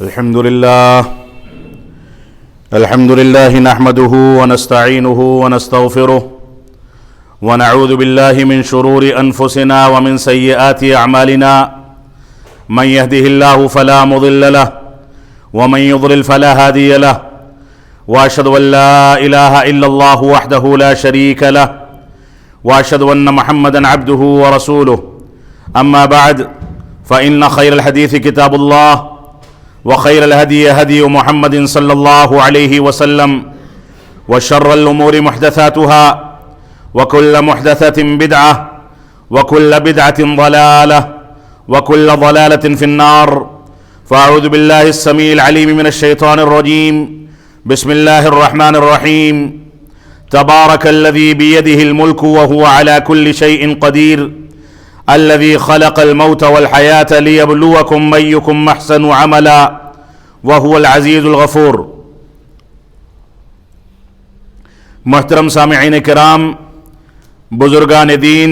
الحمد لله نحمده ونستعينه ونستغفره ونعوذ بالله من شرور أنفسنا ومن سيئات أعمالنا من يهده الله فلا مضل له ومن يضلل فلا هادي له وأشهد أن لا إله إلا الله وحده لا شريك له وأشهد أن محمدا عبده ورسوله أما بعد فإن خير الحديث كتاب الله وخير الهدي هدي محمد صلى الله عليه وسلم وشر الأمور محدثاتها وكل محدثة بدعة وكل بدعة ضلالة وكل ضلالة في النار فأعوذ بالله السميع العليم من الشيطان الرجيم بسم الله الرحمن الرحيم تبارك الذي بيده الملك وهو على كل شيء قدير الذي خلق الموت والحياة ليبلوكم أيكم أحسن عملا وهو العزيز الغفور۔ محترم سامعین کرام، بزرگان دین،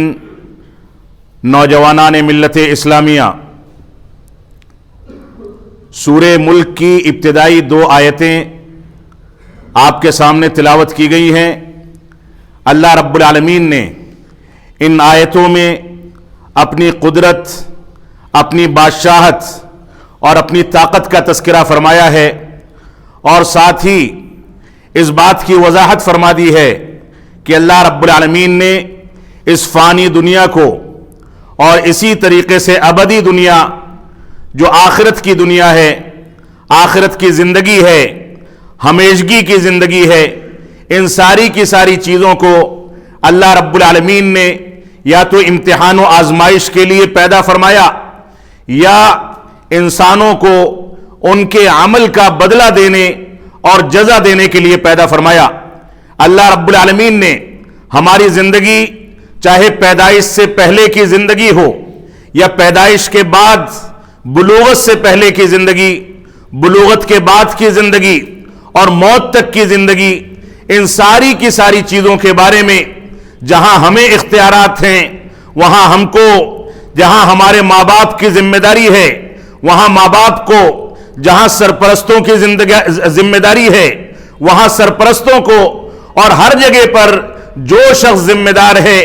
نوجوانان ملت اسلامیہ، سورہ ملک کی ابتدائی 2 آیتیں آپ کے سامنے تلاوت کی گئی ہیں۔ اللہ رب العالمین نے ان آیتوں میں اپنی قدرت، اپنی بادشاہت اور اپنی طاقت کا تذکرہ فرمایا ہے، اور ساتھ ہی اس بات کی وضاحت فرما دی ہے کہ اللہ رب العالمین نے اس فانی دنیا کو اور اسی طریقے سے ابدی دنیا جو آخرت کی دنیا ہے، آخرت کی زندگی ہے، ہمیشگی کی زندگی ہے، ان ساری کی ساری چیزوں کو اللہ رب العالمین نے یا تو امتحان و آزمائش کے لیے پیدا فرمایا یا انسانوں کو ان کے عمل کا بدلہ دینے اور جزا دینے کے لیے پیدا فرمایا۔ اللہ رب العالمین نے ہماری زندگی، چاہے پیدائش سے پہلے کی زندگی ہو یا پیدائش کے بعد بلوغت سے پہلے کی زندگی، بلوغت کے بعد کی زندگی اور موت تک کی زندگی، ان ساری کی ساری چیزوں کے بارے میں جہاں ہمیں اختیارات ہیں، وہاں ہم کو، جہاں ہمارے ماں باپ کی ذمہ داری ہے، وہاں ماں باپ کو، جہاں سرپرستوں کی ذمہ داری ہے، وہاں سرپرستوں کو، اور ہر جگہ پر جو شخص ذمہ دار ہے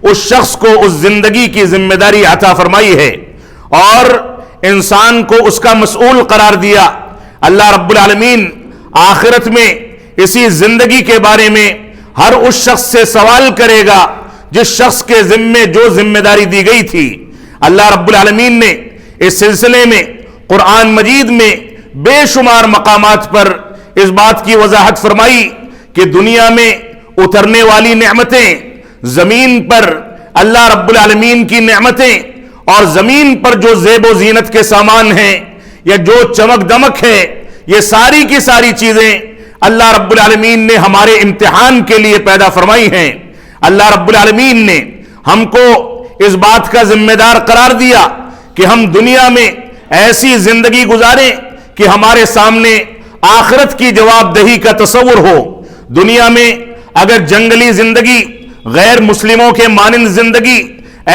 اس شخص کو اس زندگی کی ذمہ داری عطا فرمائی ہے اور انسان کو اس کا مسئول قرار دیا۔ اللہ رب العالمین آخرت میں اسی زندگی کے بارے میں ہر اس شخص سے سوال کرے گا جس شخص کے ذمے جو ذمہ داری دی گئی تھی۔ اللہ رب العالمین نے اس سلسلے میں قرآن مجید میں بے شمار مقامات پر اس بات کی وضاحت فرمائی کہ دنیا میں اترنے والی نعمتیں، زمین پر اللہ رب العالمین کی نعمتیں اور زمین پر جو زیب و زینت کے سامان ہیں یا جو چمک دمک ہے، یہ ساری کی ساری چیزیں اللہ رب العالمین نے ہمارے امتحان کے لیے پیدا فرمائی ہیں۔ اللہ رب العالمین نے ہم کو اس بات کا ذمہ دار قرار دیا کہ ہم دنیا میں ایسی زندگی گزاریں کہ ہمارے سامنے آخرت کی جواب دہی کا تصور ہو۔ دنیا میں اگر جنگلی زندگی، غیر مسلموں کے مانند زندگی،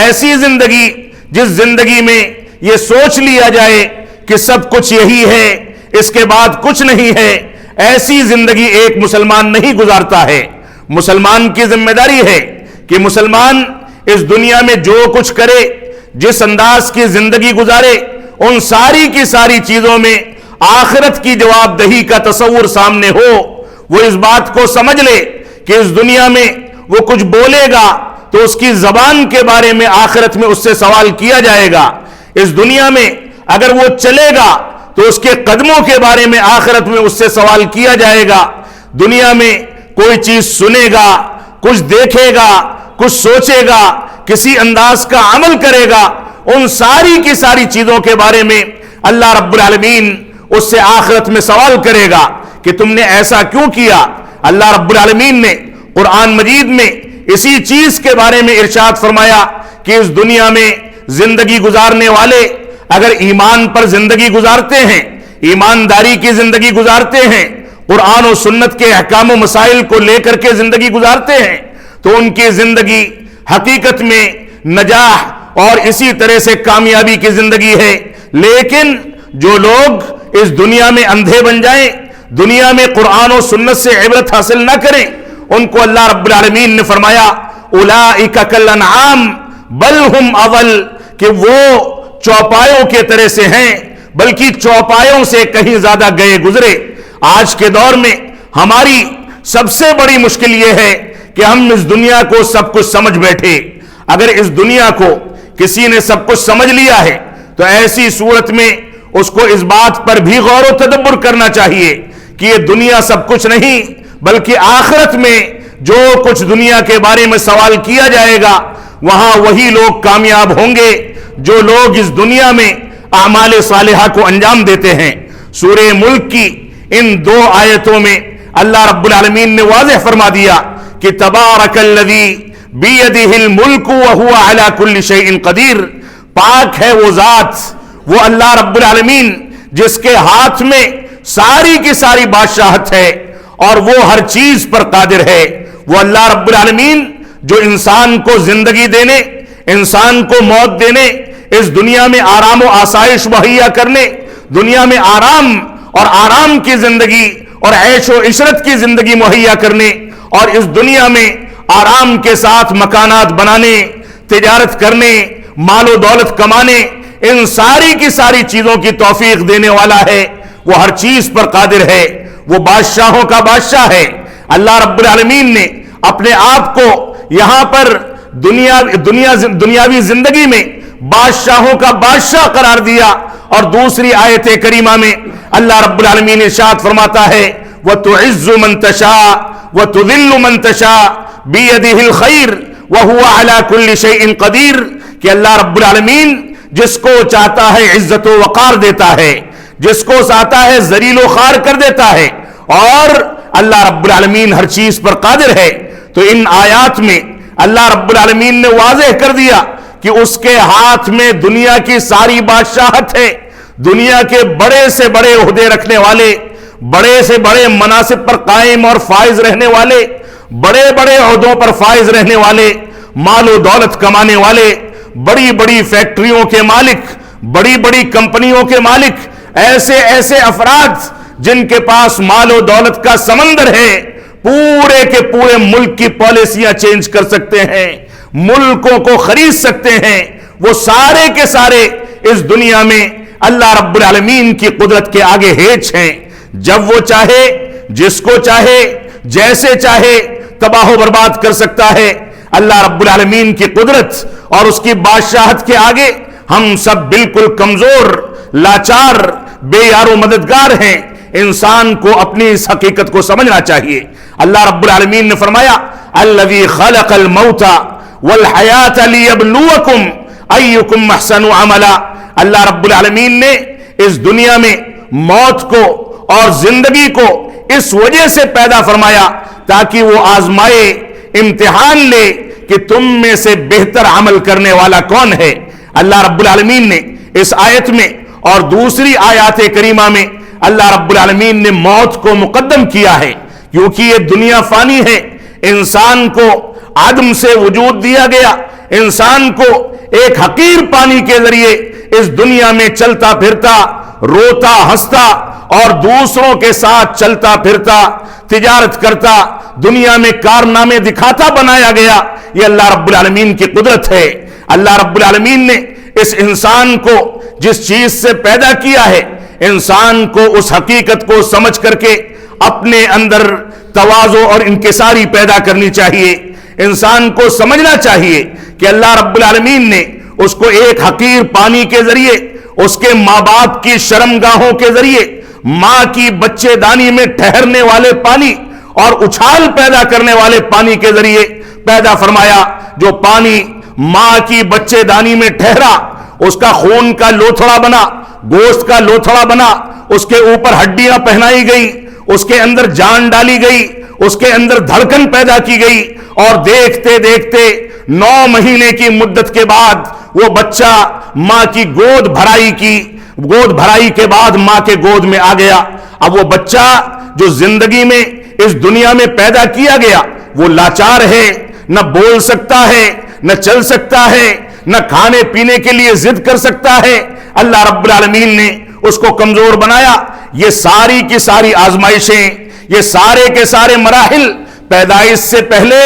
ایسی زندگی جس زندگی میں یہ سوچ لیا جائے کہ سب کچھ یہی ہے، اس کے بعد کچھ نہیں ہے، ایسی زندگی ایک مسلمان نہیں گزارتا ہے۔ مسلمان کی ذمہ داری ہے کہ مسلمان اس دنیا میں جو کچھ کرے، جس انداز کی زندگی گزارے، ان ساری کی ساری چیزوں میں آخرت کی جواب دہی کا تصور سامنے ہو۔ وہ اس بات کو سمجھ لے کہ اس دنیا میں وہ کچھ بولے گا تو اس کی زبان کے بارے میں آخرت میں اس سے سوال کیا جائے گا۔ اس دنیا میں اگر وہ چلے گا تو اس کے قدموں کے بارے میں آخرت میں اس سے سوال کیا جائے گا۔ دنیا میں کوئی چیز سنے گا، کچھ دیکھے گا، کچھ سوچے گا، کسی انداز کا عمل کرے گا، ان ساری کی ساری چیزوں کے بارے میں اللہ رب العالمین اس سے آخرت میں سوال کرے گا کہ تم نے ایسا کیوں کیا۔ اللہ رب العالمین نے قرآن مجید میں اسی چیز کے بارے میں ارشاد فرمایا کہ اس دنیا میں زندگی گزارنے والے اگر ایمان پر زندگی گزارتے ہیں، ایمانداری کی زندگی گزارتے ہیں، قرآن و سنت کے احکام و مسائل کو لے کر کے زندگی گزارتے ہیں، تو ان کی زندگی حقیقت میں نجاح اور اسی طرح سے کامیابی کی زندگی ہے۔ لیکن جو لوگ اس دنیا میں اندھے بن جائیں، دنیا میں قرآن و سنت سے عبرت حاصل نہ کریں، ان کو اللہ رب العالمین نے فرمایا اولئک کالانعام بل ہم اضل، کہ وہ چوپایوں کے طرح سے ہیں بلکہ چوپایوں سے کہیں زیادہ گئے گزرے۔ آج کے دور میں ہماری سب سے بڑی مشکل یہ ہے کہ ہم اس دنیا کو سب کچھ سمجھ بیٹھے۔ اگر اس دنیا کو کسی نے سب کچھ سمجھ لیا ہے تو ایسی صورت میں اس کو اس بات پر بھی غور و تدبر کرنا چاہیے کہ یہ دنیا سب کچھ نہیں، بلکہ آخرت میں جو کچھ دنیا کے بارے میں سوال کیا جائے گا وہاں وہی لوگ کامیاب ہوں گے جو لوگ اس دنیا میں اعمال صالحہ کو انجام دیتے ہیں۔ سورہ ملک کی ان 2 آیتوں میں اللہ رب العالمین نے واضح فرما دیا کہ تبارک الذی بیدہ الملک وہو علی کل شیء قدیر، پاک ہے وہ ذات، وہ اللہ رب العالمین جس کے ہاتھ میں ساری کی ساری بادشاہت ہے اور وہ ہر چیز پر قادر ہے۔ وہ اللہ رب العالمین جو انسان کو زندگی دینے، انسان کو موت دینے، اس دنیا میں آرام و آسائش مہیا کرنے، دنیا میں آرام کی زندگی اور عیش و عشرت کی زندگی مہیا کرنے، اور اس دنیا میں آرام کے ساتھ مکانات بنانے، تجارت کرنے، مال و دولت کمانے، ان ساری کی ساری چیزوں کی توفیق دینے والا ہے۔ وہ ہر چیز پر قادر ہے، وہ بادشاہوں کا بادشاہ ہے۔ اللہ رب العالمین نے اپنے آپ کو یہاں پر دنیاوی زندگی میں بادشاہوں کا بادشاہ قرار دیا، اور دوسری آیت کریمہ میں اللہ رب العالمین ارشاد فرماتا ہے وَتُعِزُّ مَن تَشَاءُ وَتُذِلُّ مَن تَشَاءُ بِيَدِهِ الْخَيْرُ وَهُوَ عَلَى كُلِّ شَيْءٍ قَدِيرٌ، کہ اللہ رب العالمین جس کو چاہتا ہے عزت و وقار دیتا ہے، جس کو چاہتا ہے ذلیل و خوار کر دیتا ہے، اور اللہ رب العالمین ہر چیز پر قادر ہے۔ تو ان آیات میں اللہ رب العالمین نے واضح کر دیا کہ اس کے ہاتھ میں دنیا کی ساری بادشاہت ہے، دنیا کے بڑے سے بڑے عہدے رکھنے والے، بڑے سے بڑے مناصب پر قائم اور فائز رہنے والے، بڑے بڑے عہدوں پر فائز رہنے والے، مال و دولت کمانے والے، بڑی بڑی فیکٹریوں کے مالک، بڑی بڑی کمپنیوں کے مالک، ایسے ایسے افراد جن کے پاس مال و دولت کا سمندر ہے، پورے کے پورے ملک کی پالیسیاں چینج کر سکتے ہیں، ملکوں کو خرید سکتے ہیں، وہ سارے کے سارے اس دنیا میں اللہ رب العالمین کی قدرت کے آگے ہیچ ہیں۔ جب وہ چاہے، جس کو چاہے، جیسے چاہے تباہ و برباد کر سکتا ہے۔ اللہ رب العالمین کی قدرت اور اس کی بادشاہت کے آگے ہم سب بالکل کمزور، لاچار، بے یار و مددگار ہیں۔ انسان کو اپنی اس حقیقت کو سمجھنا چاہیے۔ اللہ رب العالمین نے فرمایا الذی خلق الموت والحیات لیبلوکم ایکم احسن عملا، اللہ رب العالمین نے اس دنیا میں موت کو اور زندگی کو اس وجہ سے پیدا فرمایا تاکہ وہ آزمائے، امتحان لے کہ تم میں سے بہتر عمل کرنے والا کون ہے۔ اللہ رب العالمین نے اس آیت میں اور دوسری آیات کریمہ میں اللہ رب العالمین نے موت کو مقدم کیا ہے، کیونکہ یہ دنیا فانی ہے۔ انسان کو عدم سے وجود دیا گیا، انسان کو ایک حقیر پانی کے ذریعے اس دنیا میں چلتا پھرتا، روتا ہنستا اور دوسروں کے ساتھ چلتا پھرتا، تجارت کرتا، دنیا میں کارنامے دکھاتا بنایا گیا۔ یہ اللہ رب العالمین کی قدرت ہے۔ اللہ رب العالمین نے اس انسان کو جس چیز سے پیدا کیا ہے، انسان کو اس حقیقت کو سمجھ کر کے اپنے اندر تواضع اور انکساری پیدا کرنی چاہیے۔ انسان کو سمجھنا چاہیے کہ اللہ رب العالمین نے اس کو ایک حقیر پانی کے ذریعے، اس کے ماں باپ کی شرمگاہوں کے ذریعے، ماں کی بچے دانی میں ٹھہرنے والے پانی اور اچھال پیدا کرنے والے پانی کے ذریعے پیدا فرمایا۔ جو پانی ماں کی بچے دانی میں ٹھہرا، اس کا خون کا لوتھڑا بنا، گوشت کا لوتھڑا بنا، اس کے اوپر ہڈیاں پہنائی گئی، اس کے اندر جان ڈالی گئی، اس کے اندر دھڑکن پیدا کی گئی، اور دیکھتے دیکھتے 9 مہینے کی مدت کے بعد وہ بچہ ماں کی گود بھرائی کے بعد ماں کے گود میں آ گیا۔ اب وہ بچہ جو زندگی میں اس دنیا میں پیدا کیا گیا وہ لاچار ہے، نہ بول سکتا ہے، نہ چل سکتا ہے، نہ کھانے پینے کے لیے ضد کر سکتا ہے۔ اللہ رب العالمین نے اس کو کمزور بنایا. یہ ساری کی ساری آزمائشیں، یہ سارے کے سارے مراحل پیدائش سے پہلے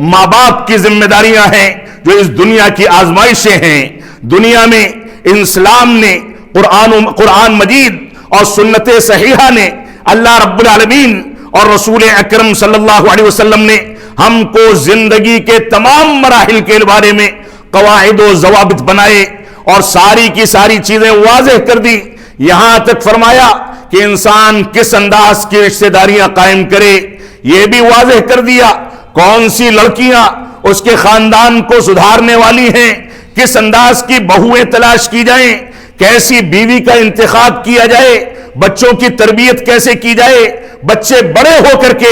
ماں باپ کی ذمہ داریاں ہیں جو اس دنیا کی آزمائشیں ہیں. دنیا میں اسلام نے، قرآن مجید اور سنت صحیحہ نے، اللہ رب العالمین اور رسول اکرم صلی اللہ علیہ وسلم نے ہم کو زندگی کے تمام مراحل کے بارے میں قواعد و ضوابط بنائے اور ساری کی ساری چیزیں واضح کر دی. یہاں تک فرمایا کہ انسان کس انداز کی رشتہ داریاں قائم کرے، یہ بھی واضح کر دیا. کون سی لڑکیاں اس کے خاندان کو سدھارنے والی ہیں، کس انداز کی بہویں تلاش کی جائیں، کیسی بیوی کا انتخاب کیا جائے، بچوں کی تربیت کیسے کی جائے. بچے بڑے ہو کر کے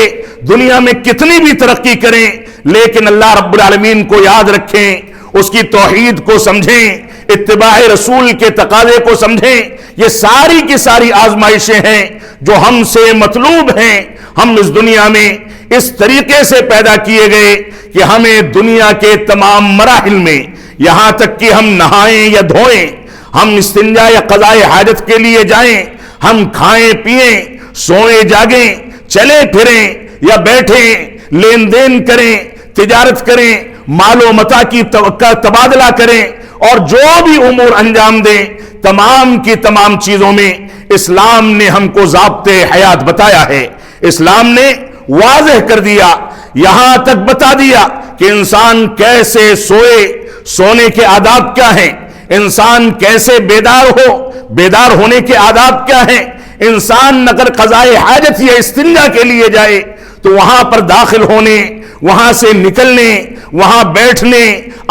دنیا میں کتنی بھی ترقی کریں لیکن اللہ رب العالمین کو یاد رکھیں، اس کی توحید کو سمجھیں، اتباع رسول کے تقاضے کو سمجھیں. یہ ساری کی ساری آزمائشیں ہیں جو ہم سے مطلوب ہیں. ہم اس دنیا میں اس طریقے سے پیدا کیے گئے کہ ہمیں دنیا کے تمام مراحل میں، یہاں تک کہ ہم نہائیں یا دھوئیں، ہم استنجا یا قضاء حاجت کے لیے جائیں، ہم کھائیں پیئیں، سوئیں جاگیں، چلیں پھریں یا بیٹھیں، لین دین کریں، تجارت کریں، مال و متاع کی تبادلہ کریں اور جو بھی امور انجام دیں، تمام کی تمام چیزوں میں اسلام نے ہم کو ضابطے حیات بتایا ہے. اسلام نے واضح کر دیا، یہاں تک بتا دیا کہ انسان کیسے سوئے، سونے کے آداب کیا ہیں، انسان کیسے بیدار ہو، بیدار ہونے کے آداب کیا ہیں. انسان اگر قضاء حاجت یا استنجا کے لیے جائے تو وہاں پر داخل ہونے، وہاں سے نکلنے، وہاں بیٹھنے،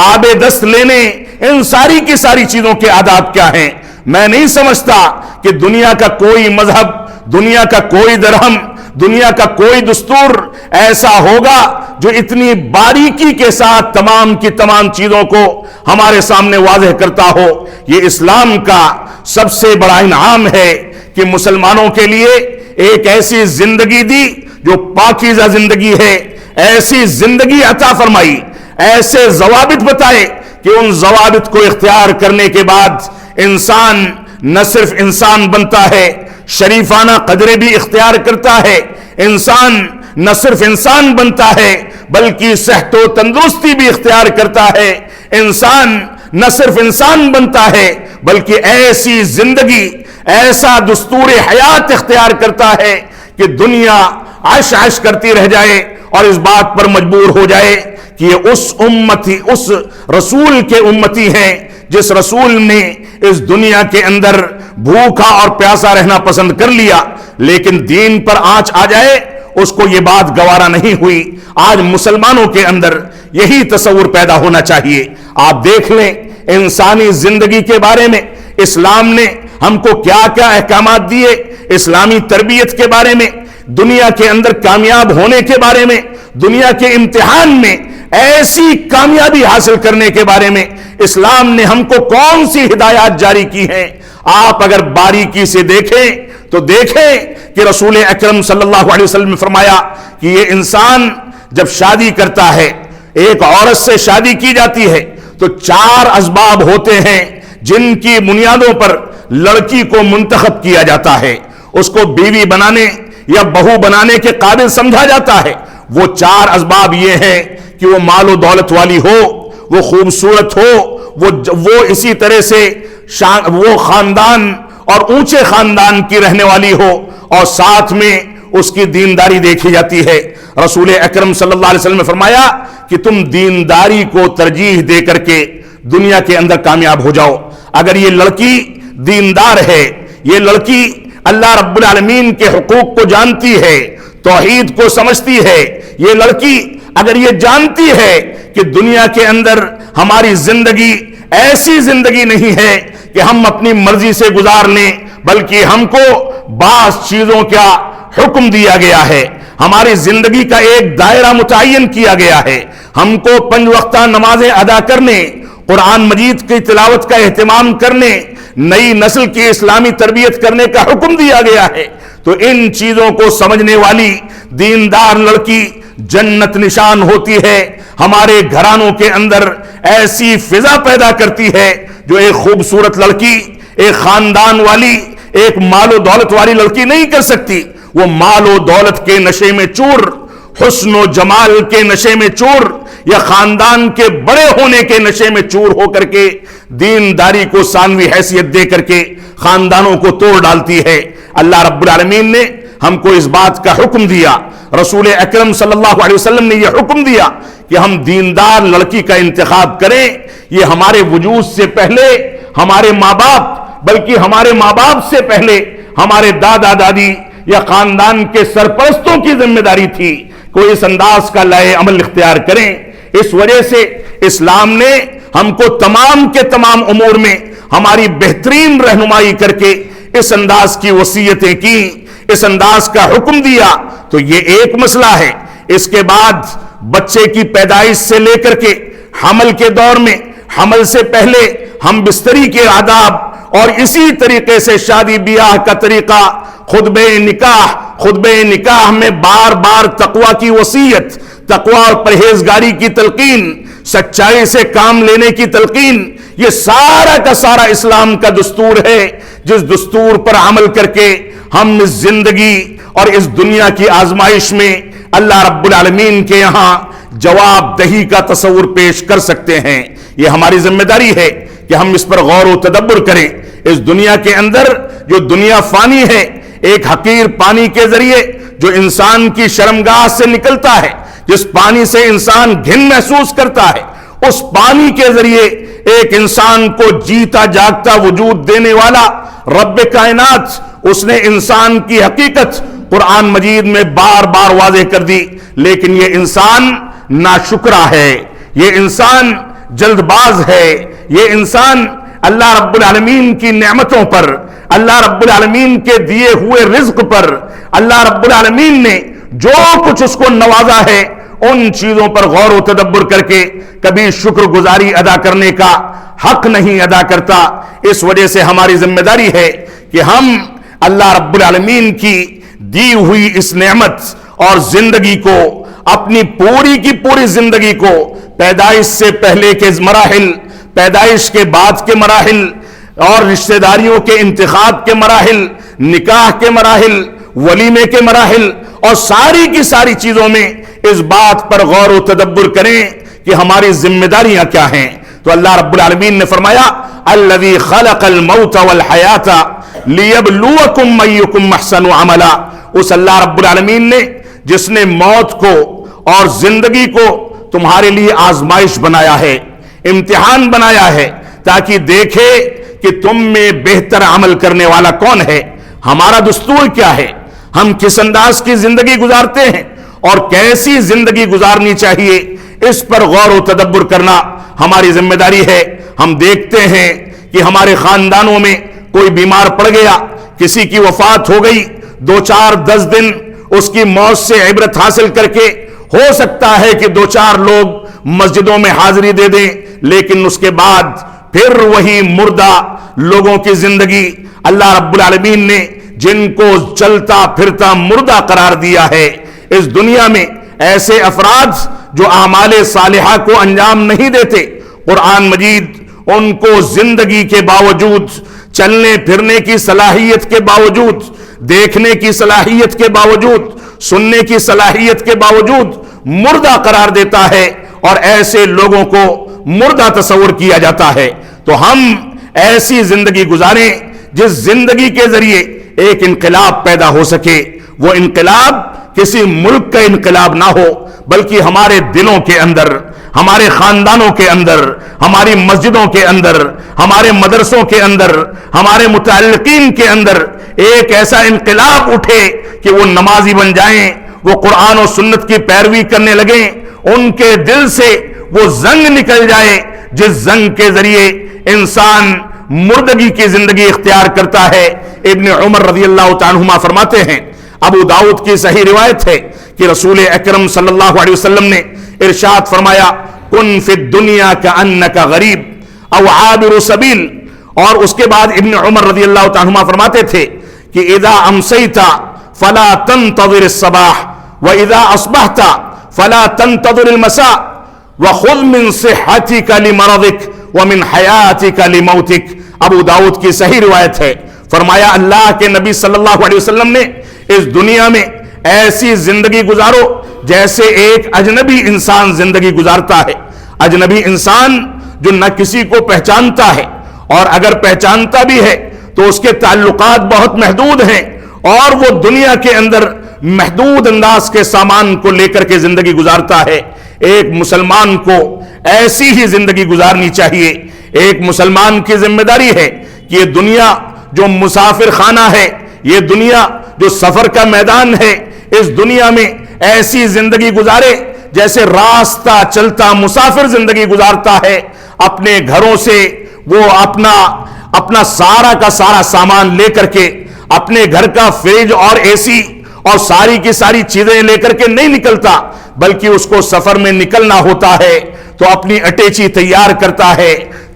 آب دست لینے، ان ساری کی ساری چیزوں کے آداب کیا ہیں. میں نہیں سمجھتا کہ دنیا کا کوئی مذہب، دنیا کا کوئی درہم، دنیا کا کوئی دستور ایسا ہوگا جو اتنی باریکی کے ساتھ تمام کی تمام چیزوں کو ہمارے سامنے واضح کرتا ہو. یہ اسلام کا سب سے بڑا انعام ہے کہ مسلمانوں کے لیے ایک ایسی زندگی دی جو پاکیزہ زندگی ہے، ایسی زندگی عطا فرمائی، ایسے ضوابط بتائے کہ ان ضوابط کو اختیار کرنے کے بعد انسان نہ صرف انسان بنتا ہے، شریفانہ قدریں بھی اختیار کرتا ہے. انسان نہ صرف انسان بنتا ہے بلکہ صحت و تندرستی بھی اختیار کرتا ہے. انسان نہ صرف انسان بنتا ہے بلکہ ایسی زندگی، ایسا دستور حیات اختیار کرتا ہے کہ دنیا عش عش کرتی رہ جائے اور اس بات پر مجبور ہو جائے کہ یہ اس امتی، اس رسول کے امتی ہیں جس رسول نے اس دنیا کے اندر بھوکا اور پیاسا رہنا پسند کر لیا لیکن دین پر آنچ آ جائے اس کو یہ بات گوارا نہیں ہوئی. آج مسلمانوں کے اندر یہی تصور پیدا ہونا چاہیے. آپ دیکھ لیں انسانی زندگی کے بارے میں اسلام نے ہم کو کیا کیا احکامات دیے، اسلامی تربیت کے بارے میں، دنیا کے اندر کامیاب ہونے کے بارے میں، دنیا کے امتحان میں ایسی کامیابی حاصل کرنے کے بارے میں اسلام نے ہم کو کون سی ہدایات جاری کی ہیں. آپ اگر باریکی سے دیکھیں تو دیکھیں کہ رسول اکرم صلی اللہ علیہ وسلم نے فرمایا کہ یہ انسان جب شادی کرتا ہے، ایک عورت سے شادی کی جاتی ہے تو 4 اسباب ہوتے ہیں جن کی بنیادوں پر لڑکی کو منتخب کیا جاتا ہے، اس کو بیوی بنانے یا بہو بنانے کے قابل سمجھا جاتا ہے. وہ 4 اسباب یہ ہیں کہ وہ مال و دولت والی ہو، وہ خوبصورت ہو، وہ اسی طرح سے وہ خاندان اور اونچے خاندان کی رہنے والی ہو اور ساتھ میں اس کی دینداری دیکھی جاتی ہے. رسول اکرم صلی اللہ علیہ وسلم نے فرمایا کہ تم دینداری کو ترجیح دے کر کے دنیا کے اندر کامیاب ہو جاؤ. اگر یہ لڑکی دیندار ہے، یہ لڑکی اللہ رب العالمین کے حقوق کو جانتی ہے، توحید کو سمجھتی ہے، یہ لڑکی اگر یہ جانتی ہے کہ دنیا کے اندر ہماری زندگی ایسی زندگی نہیں ہے کہ ہم اپنی مرضی سے گزار لیں بلکہ ہم کو بعض چیزوں کا حکم دیا گیا ہے، ہماری زندگی کا ایک دائرہ متعین کیا گیا ہے، ہم کو 5 وقتہ نمازیں ادا کرنے، قرآن مجید کی تلاوت کا اہتمام کرنے، نئی نسل کی اسلامی تربیت کرنے کا حکم دیا گیا ہے. تو ان چیزوں کو سمجھنے والی دیندار لڑکی جنت نشان ہوتی ہے، ہمارے گھرانوں کے اندر ایسی فضا پیدا کرتی ہے جو ایک خوبصورت لڑکی، ایک خاندان والی، ایک مال و دولت والی لڑکی نہیں کر سکتی. وہ مال و دولت کے نشے میں چور، حسن و جمال کے نشے میں چور، یا خاندان کے بڑے ہونے کے نشے میں چور ہو کر کے دینداری کو ثانوی حیثیت دے کر کے خاندانوں کو توڑ ڈالتی ہے. اللہ رب العالمین نے ہم کو اس بات کا حکم دیا، رسول اکرم صلی اللہ علیہ وسلم نے یہ حکم دیا کہ ہم دیندار لڑکی کا انتخاب کریں. یہ ہمارے وجود سے پہلے ہمارے ماں باپ، بلکہ ہمارے ماں باپ سے پہلے ہمارے دادا دادی یا خاندان کے سرپرستوں کی ذمہ داری تھی کہ اس انداز کا لائے عمل اختیار کریں. اس وجہ سے اسلام نے ہم کو تمام کے تمام امور میں ہماری بہترین رہنمائی کر کے اس انداز کی وصیتیں کی، اس انداز کا حکم دیا. تو یہ ایک مسئلہ ہے. اس کے بعد بچے کی پیدائش سے لے کر کے حمل کے دور میں، حمل سے پہلے ہم بستری کے آداب، اور اسی طریقے سے شادی بیاہ کا طریقہ، خطبہ نکاح میں بار بار تقوی کی وصیت، تقوی اور پرہیزگاری کی تلقین، سچائی سے کام لینے کی تلقین، یہ سارا کا سارا اسلام کا دستور ہے، جس دستور پر عمل کر کے ہم اس زندگی اور اس دنیا کی آزمائش میں اللہ رب العالمین کے یہاں جواب دہی کا تصور پیش کر سکتے ہیں. یہ ہماری ذمہ داری ہے کہ ہم اس پر غور و تدبر کریں. اس دنیا کے اندر جو دنیا فانی ہے، ایک حقیر پانی کے ذریعے جو انسان کی شرمگاہ سے نکلتا ہے، جس پانی سے انسان گھن محسوس کرتا ہے، اس پانی کے ذریعے ایک انسان کو جیتا جاگتا وجود دینے والا رب کائنات، اس نے انسان کی حقیقت قرآن مجید میں بار بار واضح کر دی. لیکن یہ انسان ناشکرا ہے، یہ انسان جلد باز ہے، یہ انسان اللہ رب العالمین کی نعمتوں پر، اللہ رب العالمین کے دیے ہوئے رزق پر، اللہ رب العالمین نے جو کچھ اس کو نوازا ہے، ان چیزوں پر غور و تدبر کر کے کبھی شکر گزاری ادا کرنے کا حق نہیں ادا کرتا. اس وجہ سے ہماری ذمہ داری ہے کہ ہم اللہ رب العالمین کی دی ہوئی اس نعمت اور زندگی کو، اپنی پوری کی پوری زندگی کو، پیدائش سے پہلے کے مراحل، پیدائش کے بعد کے مراحل، اور رشتہ داریوں کے انتخاب کے مراحل، نکاح کے مراحل، ولیمے کے مراحل، اور ساری کی ساری چیزوں میں اس بات پر غور و تدبر کریں کہ ہماری ذمہ داریاں کیا ہیں. تو اللہ رب العالمین نے فرمایا الذی خلق الموت والحیات لیبلوکم ایکم احسن عملا. اس اللہ رب العالمین نے جس نے موت کو اور زندگی کو تمہارے لیے آزمائش بنایا ہے، امتحان بنایا ہے، تاکہ دیکھے کہ تم میں بہتر عمل کرنے والا کون ہے. ہمارا دستور کیا ہے، ہم کس انداز کی زندگی گزارتے ہیں اور کیسی زندگی گزارنی چاہیے، اس پر غور و تدبر کرنا ہماری ذمہ داری ہے. ہم دیکھتے ہیں کہ ہمارے خاندانوں میں کوئی بیمار پڑ گیا، کسی کی وفات ہو گئی، 2-4-10 دن اس کی موت سے عبرت حاصل کر کے ہو سکتا ہے کہ 2-4 لوگ مسجدوں میں حاضری دے دیں، لیکن اس کے بعد پھر وہی مردہ لوگوں کی زندگی اللہ رب العالمین نے جن کو چلتا پھرتا مردہ قرار دیا ہے. اس دنیا میں ایسے افراد جو اعمال صالحہ کو انجام نہیں دیتے، قرآن مجید ان کو زندگی کے باوجود، چلنے پھرنے کی صلاحیت کے باوجود، دیکھنے کی صلاحیت کے باوجود، سننے کی صلاحیت کے باوجود مردہ قرار دیتا ہے، اور ایسے لوگوں کو مردہ تصور کیا جاتا ہے. تو ہم ایسی زندگی گزاریں جس زندگی کے ذریعے ایک انقلاب پیدا ہو سکے. وہ انقلاب کسی ملک کا انقلاب نہ ہو، بلکہ ہمارے دلوں کے اندر، ہمارے خاندانوں کے اندر، ہماری مسجدوں کے اندر، ہمارے مدرسوں کے اندر، ہمارے متعلقین کے اندر ایک ایسا انقلاب اٹھے کہ وہ نمازی بن جائیں، وہ قرآن و سنت کی پیروی کرنے لگیں، ان کے دل سے وہ زنگ نکل جائے جس زنگ کے ذریعے انسان مردگی کی زندگی اختیار کرتا ہے. ابن عمر رضی اللہ تعالیٰ عنہما فرماتے ہیں، ابو داؤد کی صحیح روایت ہے کہ رسول اکرم صلی اللہ علیہ وسلم نے ارشاد فرمایا کن فی الدنیا کأنک غریب او عابر سبیل. اور اس کے بعد ابن عمر رضی اللہ تعالیٰ عنہما فرماتے تھے کہ اذا امسیت فلا تنتظر الصباح واذا اصبحت فلا تنتظر المساء وخذ من صحتك لمرضك ومن حیاتك لموتك. ابو داؤد کی صحیح روایت ہے. فرمایا اللہ کے نبی صلی اللہ علیہ وسلم نے اس دنیا میں ایسی زندگی گزارو جیسے ایک اجنبی انسان زندگی گزارتا ہے. اجنبی انسان جو نہ کسی کو پہچانتا ہے اور اگر پہچانتا بھی ہے تو اس کے تعلقات بہت محدود ہیں اور وہ دنیا کے اندر محدود انداز کے سامان کو لے کر کے زندگی گزارتا ہے. ایک مسلمان کو ایسی ہی زندگی گزارنی چاہیے. ایک مسلمان کی ذمہ داری ہے کہ یہ دنیا جو مسافر خانہ ہے، یہ دنیا جو سفر کا میدان ہے، اس دنیا میں ایسی زندگی گزارے جیسے راستہ چلتا مسافر زندگی گزارتا ہے. اپنے گھروں سے وہ اپنا سارا کا سارا سامان لے کر کے، اپنے گھر کا فریج اور اے سی اور ساری کی ساری چیزیں لے کر کے نہیں نکلتا، بلکہ اس کو سفر میں نکلنا ہوتا ہے تو اپنی اٹیچی تیار کرتا ہے،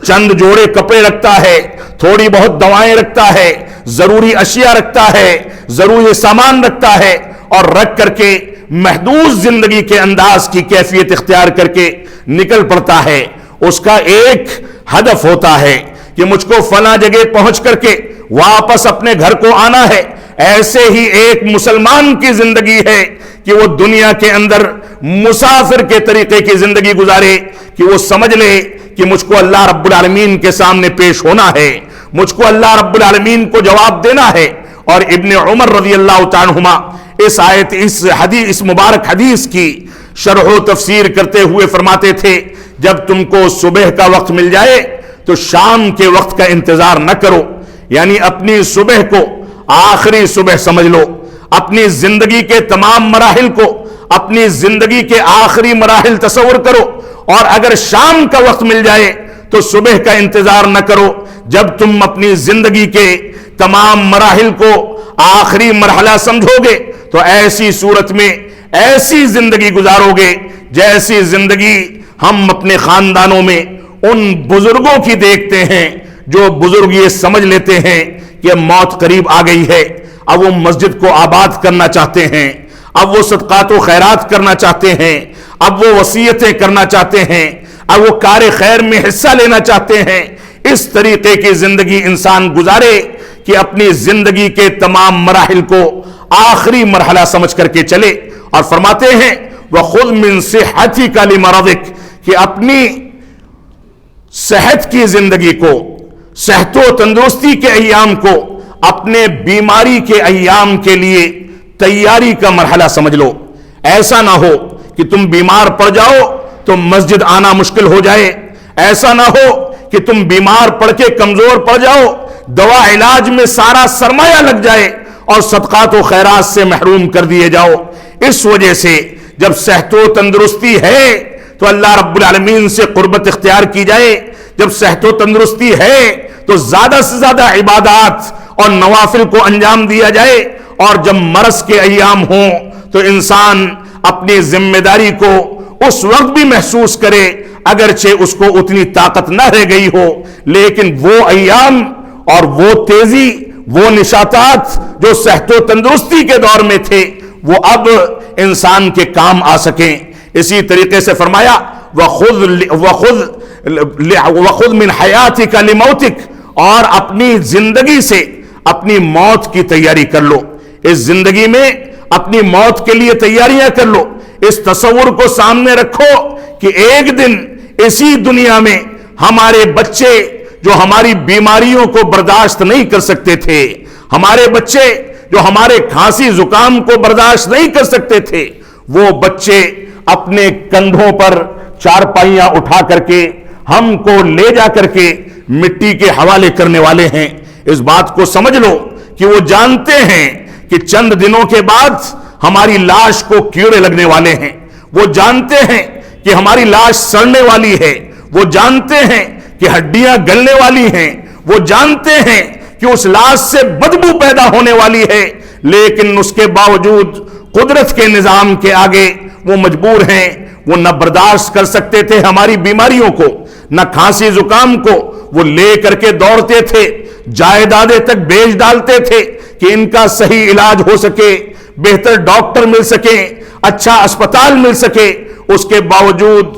چند جوڑے کپڑے رکھتا ہے، تھوڑی بہت دوائیں رکھتا ہے، ضروری اشیاء رکھتا ہے، ضروری سامان رکھتا ہے اور رکھ کر کے محدود زندگی کے انداز کی کیفیت اختیار کر کے نکل پڑتا ہے. اس کا ایک ہدف ہوتا ہے کہ مجھ کو فلاں جگہ پہنچ کر کے واپس اپنے گھر کو آنا ہے. ایسے ہی ایک مسلمان کی زندگی ہے کہ وہ دنیا کے اندر مسافر کے طریقے کی زندگی گزارے، کہ وہ سمجھ لے کہ مجھ کو اللہ رب العالمین کے سامنے پیش ہونا ہے، مجھ کو اللہ رب العالمین کو جواب دینا ہے. اور ابن عمر رضی اللہ تعالی عنہما اس مبارک حدیث کی شرح و تفسیر کرتے ہوئے فرماتے تھے، جب تم کو صبح کا وقت مل جائے تو شام کے وقت کا انتظار نہ کرو. یعنی اپنی صبح کو آخری صبح سمجھ لو، اپنی زندگی کے تمام مراحل کو اپنی زندگی کے آخری مراحل تصور کرو، اور اگر شام کا وقت مل جائے تو صبح کا انتظار نہ کرو. جب تم اپنی زندگی کے تمام مراحل کو آخری مرحلہ سمجھو گے تو ایسی صورت میں ایسی زندگی گزارو گے جیسی زندگی ہم اپنے خاندانوں میں ان بزرگوں کی دیکھتے ہیں جو بزرگ یہ سمجھ لیتے ہیں کہ موت قریب آ گئی ہے، اب وہ مسجد کو آباد کرنا چاہتے ہیں، اب وہ صدقات و خیرات کرنا چاہتے ہیں، اب وہ وصیتیں کرنا چاہتے ہیں، اب وہ کار خیر میں حصہ لینا چاہتے ہیں. اس طریقے کی زندگی انسان گزارے کہ اپنی زندگی کے تمام مراحل کو آخری مرحلہ سمجھ کر کے چلے. اور فرماتے ہیں وَخُذْ مِنْ صِحَّتِكَ لِمَرَضِكَ، کہ اپنی صحت کی زندگی کو، صحت و تندرستی کے ایام کو اپنے بیماری کے ایام کے لیے تیاری کا مرحلہ سمجھ لو. ایسا نہ ہو کہ تم بیمار پڑ جاؤ تو مسجد آنا مشکل ہو جائے، ایسا نہ ہو کہ تم بیمار پڑ کے کمزور پڑ جاؤ، دوا علاج میں سارا سرمایہ لگ جائے اور صدقات و خیرات سے محروم کر دیے جاؤ. اس وجہ سے جب صحت و تندرستی ہے تو اللہ رب العالمین سے قربت اختیار کی جائے. جب صحت و تندرستی ہے تو زیادہ سے زیادہ عبادات اور نوافل کو انجام دیا جائے. اور جب مرض کے ایام ہوں تو انسان اپنی ذمہ داری کو اس وقت بھی محسوس کرے اگرچہ اس کو اتنی طاقت نہ رہ گئی ہو، لیکن وہ ایام اور وہ تیزی، وہ نشاطات جو صحت و تندرستی کے دور میں تھے وہ اب انسان کے کام آ سکیں. اسی طریقے سے فرمایا وَخُذْ مِنْ حَيَاتِكَ لِمَوْتِكَ، اور اپنی زندگی سے اپنی موت کی تیاری کر لو. اس زندگی میں اپنی موت کے لیے تیاریاں کر لو. اس تصور کو سامنے رکھو کہ ایک دن اسی دنیا میں ہمارے بچے جو ہماری بیماریوں کو برداشت نہیں کر سکتے تھے، ہمارے بچے جو ہمارے کھانسی زکام کو برداشت نہیں کر سکتے تھے، وہ بچے اپنے کندھوں پر چارپائیاں اٹھا کر کے ہم کو لے جا کر کے مٹی کے حوالے کرنے والے ہیں. اس بات کو سمجھ لو کہ وہ جانتے ہیں کہ چند دنوں کے بعد ہماری لاش کو کیڑے لگنے والے ہیں، وہ جانتے ہیں کہ ہماری لاش سڑنے والی ہے، وہ جانتے ہیں کہ ہڈیاں گلنے والی ہیں، وہ جانتے ہیں کہ اس لاش سے بدبو پیدا ہونے والی ہے، لیکن اس کے باوجود قدرت کے نظام کے آگے وہ مجبور ہیں. وہ نہ برداشت کر سکتے تھے ہماری بیماریوں کو، نہ کھانسی زکام کو، وہ لے کر کے دوڑتے تھے، جائیدادیں تک بیچ ڈالتے تھے کہ ان کا صحیح علاج ہو سکے، بہتر ڈاکٹر مل سکے، اچھا اسپتال مل سکے. اس کے باوجود